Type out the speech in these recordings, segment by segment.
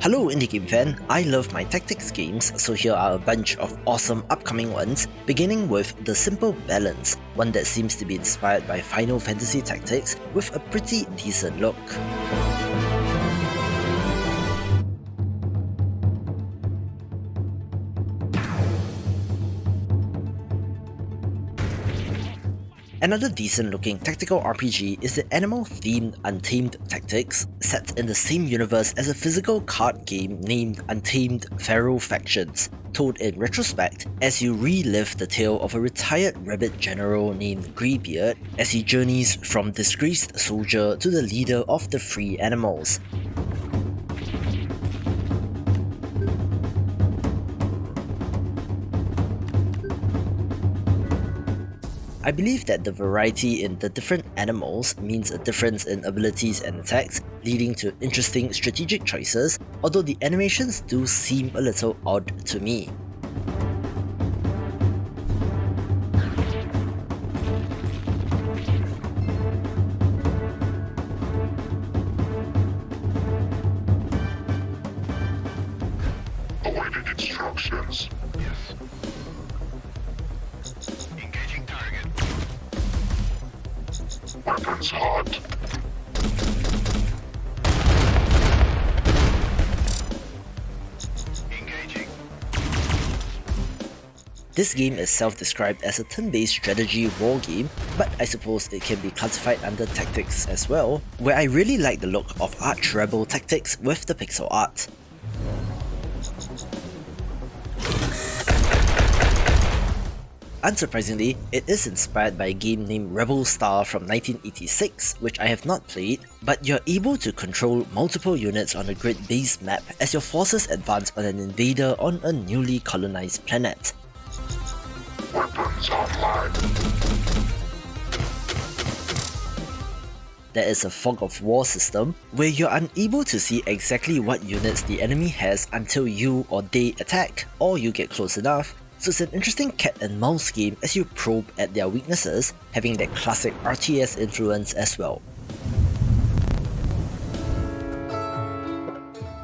Hello indie game fan, I love my tactics games, so here are a bunch of awesome upcoming ones, beginning with the Simple Balance, one that seems to be inspired by Final Fantasy Tactics with a pretty decent look. Another decent looking tactical RPG is the animal-themed Untamed Tactics, set in the same universe as a physical card game named Untamed Feral Factions, told in retrospect as you relive the tale of a retired rabbit general named Greybeard as he journeys from disgraced soldier to the leader of the free animals. I believe that the variety in the different animals means a difference in abilities and attacks, leading to interesting strategic choices, although the animations do seem a little odd to me. Awaiting instructions. Yes. Engaging target. Weapons hot. Engaging. This game is self-described as a turn-based strategy war game, but I suppose it can be classified under tactics as well, where I really like the look of Archrebel Tactics with the pixel art. Unsurprisingly, it is inspired by a game named Rebel Star from 1986, which I have not played, but you're able to control multiple units on a grid-based map as your forces advance on an invader on a newly colonized planet. Weapons online. There is a fog of war system where you're unable to see exactly what units the enemy has until you or they attack, or you get close enough. So it's an interesting cat and mouse game as you probe at their weaknesses, having that classic RTS influence as well.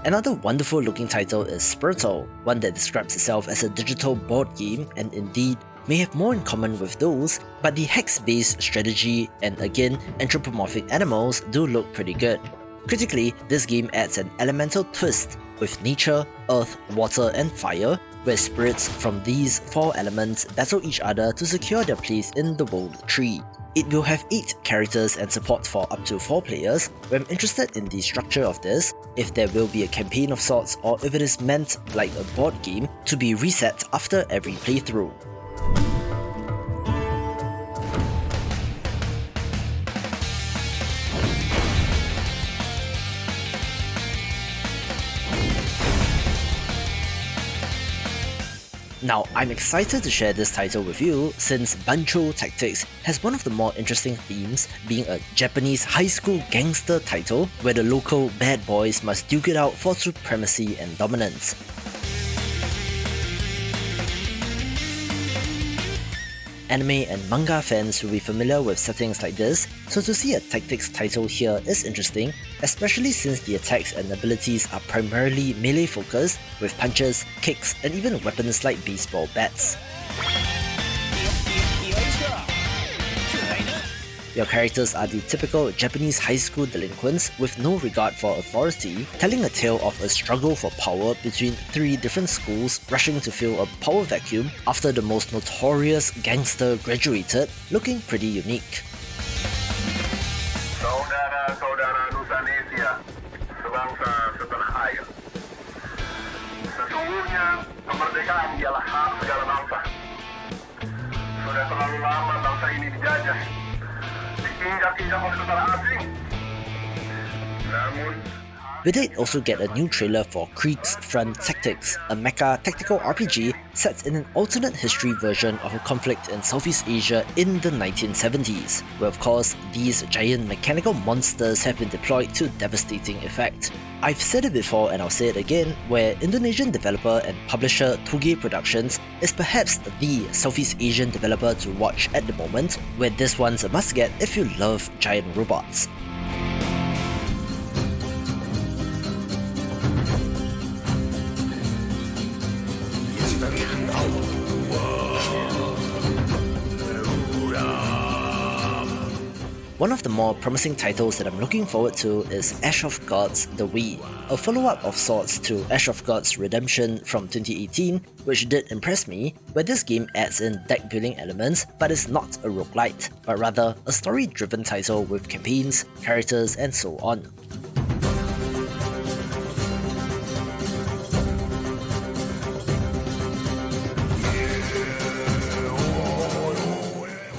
Another wonderful looking title is Spiritle, one that describes itself as a digital board game and indeed may have more in common with those, but the hex-based strategy and again anthropomorphic animals do look pretty good. Critically, this game adds an elemental twist with nature, earth, water and fire, where spirits from these 4 elements battle each other to secure their place in the world tree. It will have 8 characters and support for up to 4 players, where I'm interested in the structure of this, if there will be a campaign of sorts or if it is meant, like a board game, to be reset after every playthrough. Now, I'm excited to share this title with you since BANCHOU Tactics has one of the more interesting themes, being a Japanese high school gangster title where the local bad boys must duke it out for supremacy and dominance. Anime and manga fans will be familiar with settings like this, so to see a tactics title here is interesting, especially since the attacks and abilities are primarily melee focused, with punches, kicks, and even weapons like baseball bats. Your characters are the typical Japanese high school delinquents with no regard for authority, telling a tale of a struggle for power between 3 different schools rushing to fill a power vacuum after the most notorious gangster graduated, looking pretty unique. Saudara-saudara Nusanesia, sebangsa setanah air. Sesungguhnya, kemerdekaan ialah hak segala bangsa. Sudah terlalu lama bangsa ini dijajah. We did also get a new trailer for Kriegsfront Tactics, a mecha tactical RPG set in an alternate history version of a conflict in Southeast Asia in the 1970s, where of course these giant mechanical monsters have been deployed to devastating effect. I've said it before and I'll say it again, where Indonesian developer and publisher Tuge Productions is perhaps the Southeast Asian developer to watch at the moment, where this one's a must-get if you love giant robots. One of the more promising titles that I'm looking forward to is Ash of Gods The Wii, a follow-up of sorts to Ash of Gods Redemption from 2018, which did impress me, where this game adds in deck building elements but is not a roguelite, but rather a story-driven title with campaigns, characters, and so on.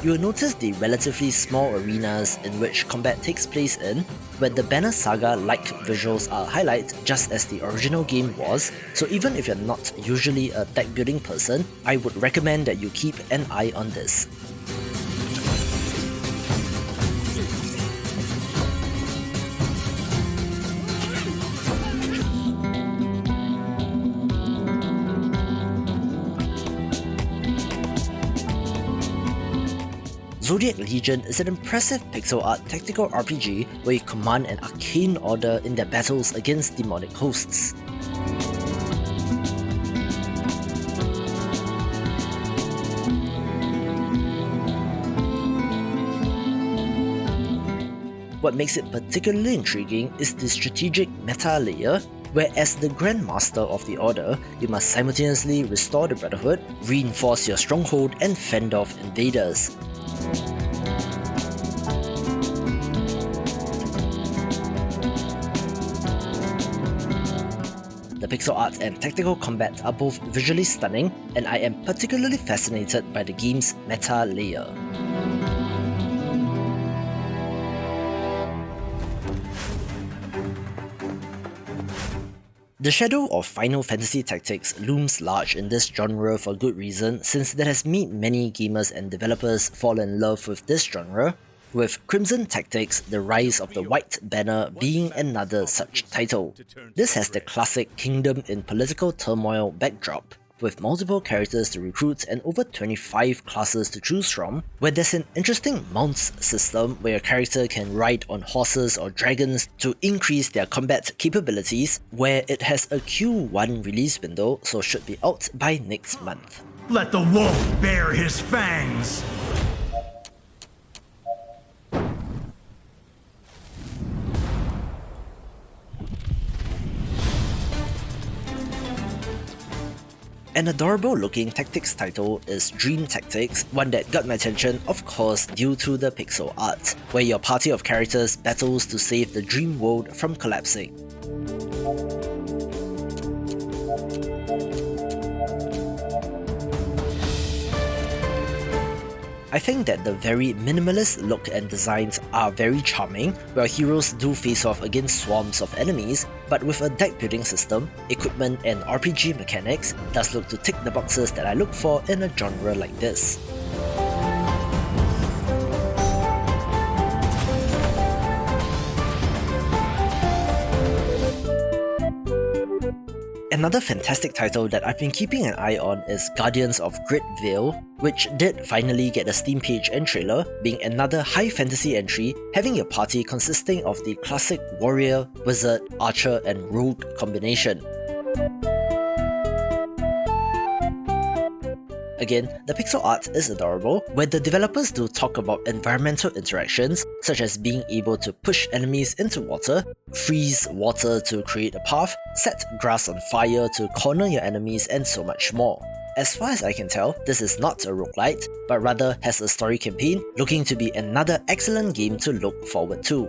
You will notice the relatively small arenas in which combat takes place in, where the Banner Saga-like visuals are highlighted just as the original game was, so even if you're not usually a deck building person, I would recommend that you keep an eye on this. Zodiac Legion is an impressive pixel art tactical RPG where you command an arcane order in their battles against demonic hosts. What makes it particularly intriguing is the strategic meta layer, where as the Grand Master of the Order, you must simultaneously restore the Brotherhood, reinforce your stronghold, and fend off invaders. The pixel art and tactical combat are both visually stunning, and I am particularly fascinated by the game's meta layer. The shadow of Final Fantasy Tactics looms large in this genre for good reason, since that has made many gamers and developers fall in love with this genre, with Crimson Tactics: The Rise of the White Banner being another such title. This has the classic kingdom in political turmoil backdrop, with multiple characters to recruit and over 25 classes to choose from, where there's an interesting mounts system where your character can ride on horses or dragons to increase their combat capabilities, where it has a Q1 release window, so should be out by next month. Let the wolf bare his fangs! An adorable looking tactics title is Dream Tactics, one that got my attention of course due to the pixel art, where your party of characters battles to save the dream world from collapsing. I think that the very minimalist look and designs are very charming, where heroes do face off against swarms of enemies, but with a deck building system, equipment and RPG mechanics, does look to tick the boxes that I look for in a genre like this. Another fantastic title that I've been keeping an eye on is Guardians of Gridvale, which did finally get a Steam page and trailer, being another high fantasy entry having your party consisting of the classic warrior, wizard, archer and rogue combination. Again, the pixel art is adorable, where the developers do talk about environmental interactions, such as being able to push enemies into water, freeze water to create a path, set grass on fire to corner your enemies, and so much more. As far as I can tell, this is not a roguelite, but rather has a story campaign, looking to be another excellent game to look forward to.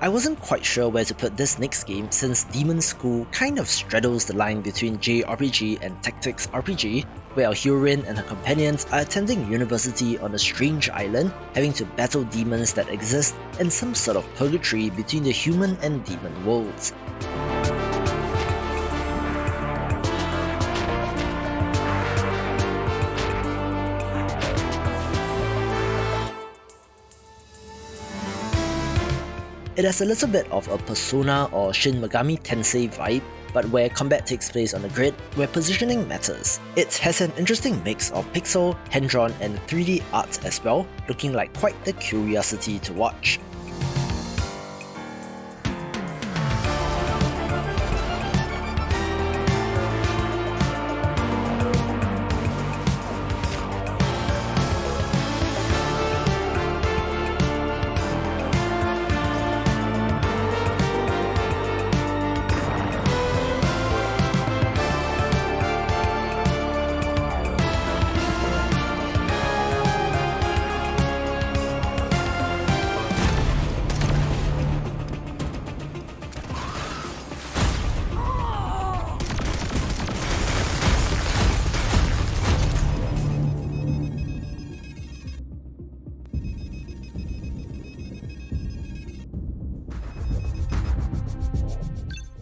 I wasn't quite sure where to put this next game since Demon's School kind of straddles the line between JRPG and Tactics RPG, where our heroine and her companions are attending university on a strange island, having to battle demons that exist in some sort of purgatory between the human and demon worlds. It has a little bit of a Persona or Shin Megami Tensei vibe, but where combat takes place on a grid where positioning matters. It has an interesting mix of pixel, hand-drawn and 3D art as well, looking like quite the curiosity to watch.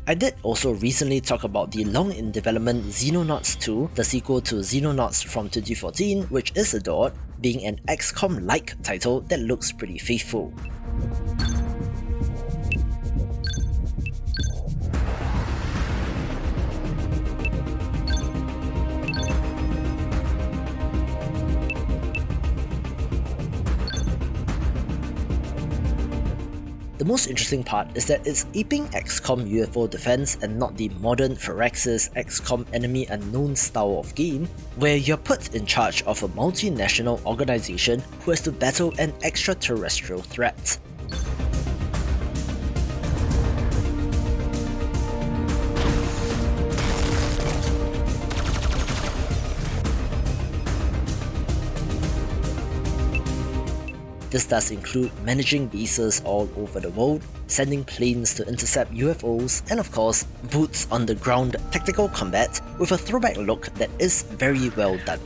I did also recently talk about the long-in-development Xenonauts 2, the sequel to Xenonauts from 2014, which is adored, being an XCOM-like title that looks pretty faithful. The most interesting part is that it's aping XCOM UFO defense and not the modern Phyrexis XCOM Enemy Unknown style of game, where you're put in charge of a multinational organization who has to battle an extraterrestrial threat. This does include managing bases all over the world, sending planes to intercept UFOs, and of course, boots on the ground tactical combat with a throwback look that is very well done.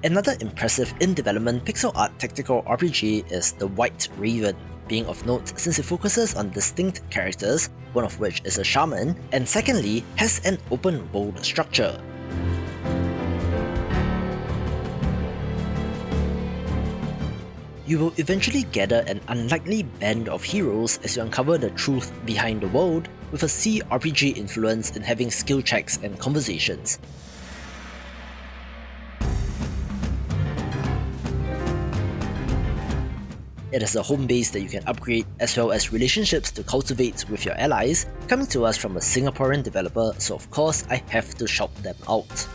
Another impressive in-development pixel art tactical RPG is The White Raven, being of note since it focuses on distinct characters, one of which is a shaman, and secondly, has an open world structure. You will eventually gather an unlikely band of heroes as you uncover the truth behind the world, with a CRPG influence in having skill checks and conversations. It has a home base that you can upgrade, as well as relationships to cultivate with your allies, coming to us from a Singaporean developer, so of course I have to shout them out.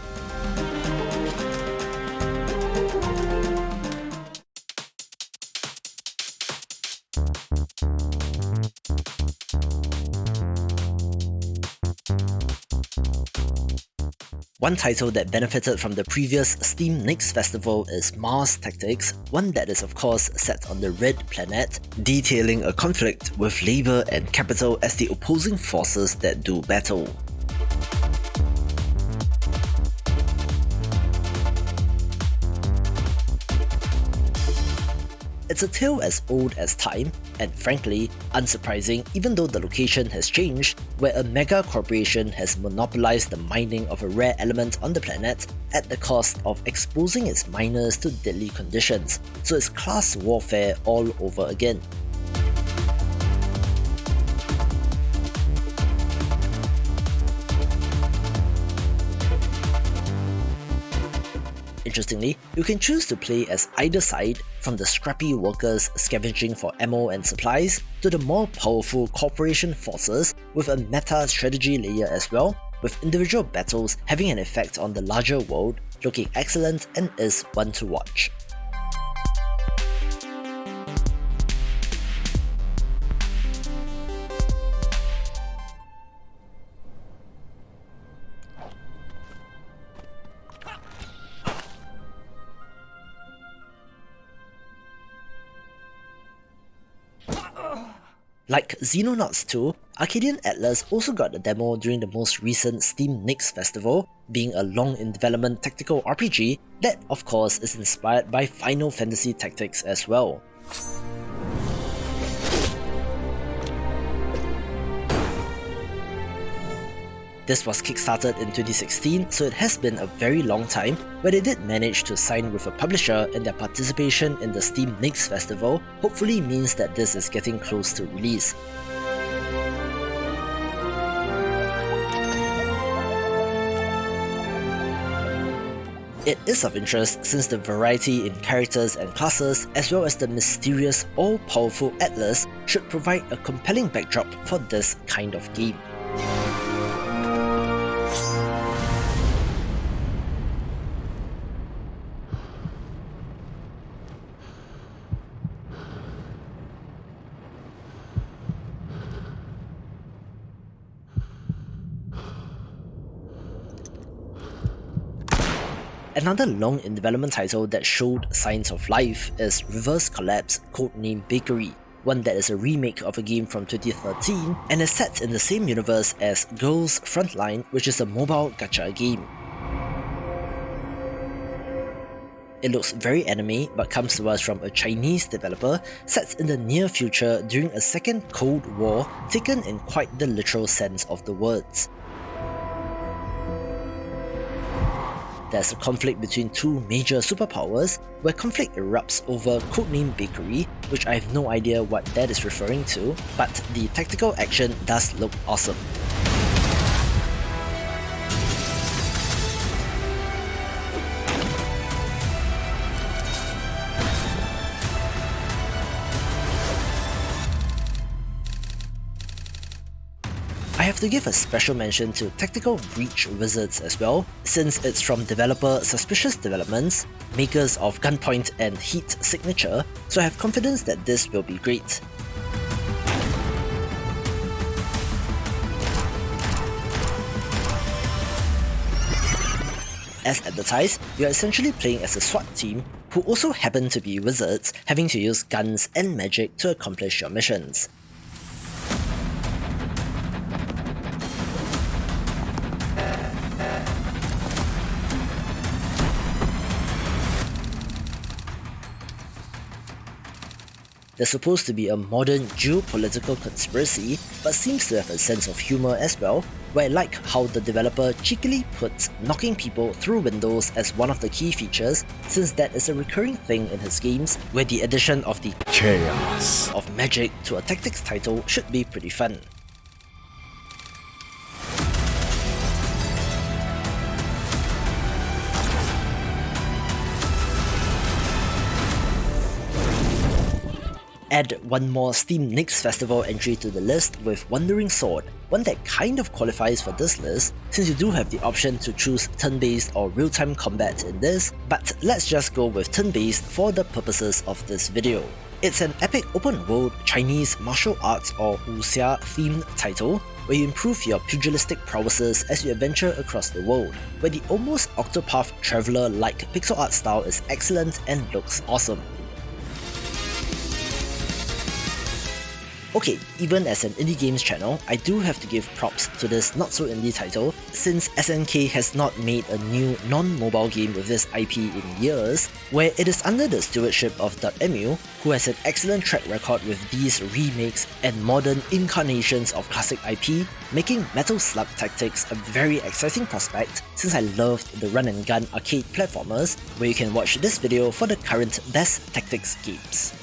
One title that benefited from the previous Steam Next Festival is Mars Tactics, one that is of course set on the Red Planet, detailing a conflict with Labour and Capital as the opposing forces that do battle. It's a tale as old as time, and frankly, unsurprising even though the location has changed, where a mega corporation has monopolized the mining of a rare element on the planet at the cost of exposing its miners to deadly conditions, so it's class warfare all over again. Interestingly, you can choose to play as either side, from the scrappy workers scavenging for ammo and supplies, to the more powerful corporation forces with a meta strategy layer as well, with individual battles having an effect on the larger world, looking excellent and is one to watch. Like Xenonauts 2, Arcadian Atlas also got a demo during the most recent Steam Next Festival, being a long-in-development tactical RPG that, of course, is inspired by Final Fantasy Tactics as well. This was kickstarted in 2016, so it has been a very long time, where they did manage to sign with a publisher, and their participation in the Steam Next Festival hopefully means that this is getting close to release. It is of interest since the variety in characters and classes, as well as the mysterious, all-powerful Atlas, should provide a compelling backdrop for this kind of game. Another long-in-development title that showed signs of life is Reverse Collapse codenamed Bakery, one that is a remake of a game from 2013 and is set in the same universe as Girls Frontline, which is a mobile gacha game. It looks very anime but comes to us from a Chinese developer, set in the near future during a second Cold War taken in quite the literal sense of the words. There's a conflict between two major superpowers, where conflict erupts over codename Bakery, which I have no idea what that is referring to, but the tactical action does look awesome. I have to give a special mention to Tactical Breach Wizards as well, since it's from developer Suspicious Developments, makers of Gunpoint and Heat Signature, so I have confidence that this will be great. As advertised, you are essentially playing as a SWAT team who also happen to be wizards, having to use guns and magic to accomplish your missions. There's supposed to be a modern geopolitical conspiracy, but seems to have a sense of humour as well, where I like how the developer cheekily puts knocking people through windows as one of the key features, since that is a recurring thing in his games, where the addition of the chaos of magic to a tactics title should be pretty fun. Add one more Steam Next Festival entry to the list with Wandering Sword, one that kind of qualifies for this list since you do have the option to choose turn-based or real-time combat in this, but let's just go with turn-based for the purposes of this video. It's an epic open-world Chinese martial arts or wuxia themed title where you improve your pugilistic prowesses as you adventure across the world, where the almost Octopath Traveler-like pixel art style is excellent and looks awesome. Okay, even as an indie games channel, I do have to give props to this not-so-indie title, since SNK has not made a new non-mobile game with this IP in years, where it is under the stewardship of .mu, who has an excellent track record with these remakes and modern incarnations of classic IP, making Metal Slug Tactics a very exciting prospect since I loved the run-and-gun arcade platformers, where you can watch this video for the current best tactics games.